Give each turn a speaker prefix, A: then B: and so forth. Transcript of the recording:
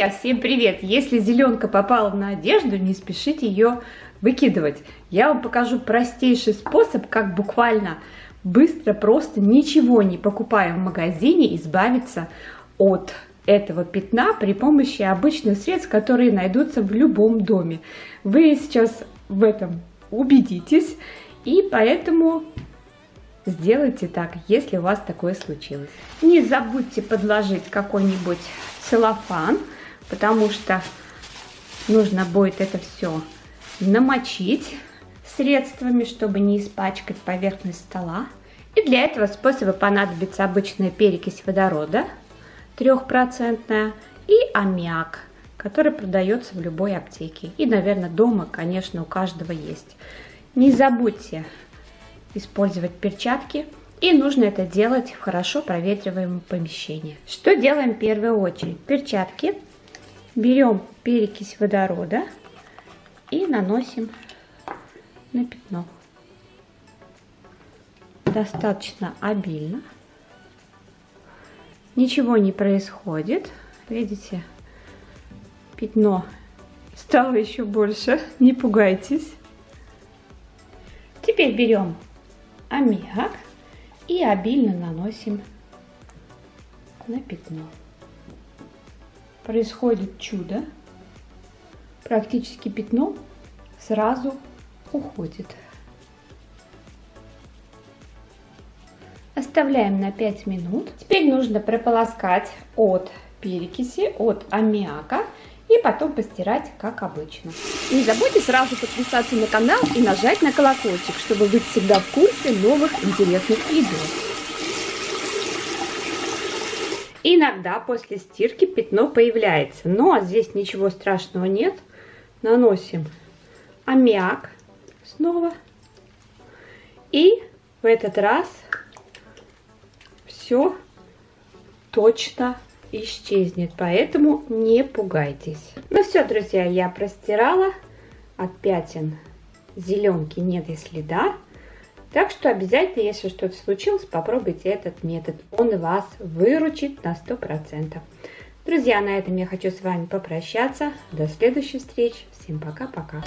A: Друзья, всем привет! Если зеленка попала на одежду, не спешите ее выкидывать. Я вам покажу простейший способ, как буквально быстро, просто ничего не покупая в магазине, избавиться от этого пятна при помощи обычных средств, которые найдутся в любом доме. Вы сейчас в этом убедитесь, и поэтому сделайте так, если у вас такое случилось. Не забудьте подложить какой-нибудь целлофан, потому что нужно будет это все намочить средствами, чтобы не испачкать поверхность стола. И для этого способа понадобится обычная перекись водорода 3%, и аммиак, который продается в любой аптеке. И, наверное, дома, конечно, у каждого есть. Не забудьте использовать перчатки, и нужно это делать в хорошо проветриваемом помещении. Что делаем в первую очередь? Перчатки, берем перекись водорода и наносим на пятно. Достаточно обильно. Ничего не происходит. Видите, пятно стало еще больше, не пугайтесь. Теперь берем аммиак и обильно наносим на пятно. Происходит чудо. Практически пятно сразу уходит. Оставляем на 5 минут. Теперь нужно прополоскать от перекиси, от аммиака и потом постирать, как обычно.
B: Не забудьте сразу подписаться на канал и нажать на колокольчик, чтобы быть всегда в курсе новых интересных видео.
A: Иногда после стирки пятно появляется, но здесь ничего страшного нет. Наносим аммиак снова, и в этот раз все точно исчезнет, поэтому не пугайтесь. Ну все, друзья, я простирала, от пятен зеленки нет и следа, так что обязательно, если что-то случилось, попробуйте этот метод, он вас выручит на 100%. Друзья, на этом я хочу с вами попрощаться, до следующих встреч, всем пока-пока.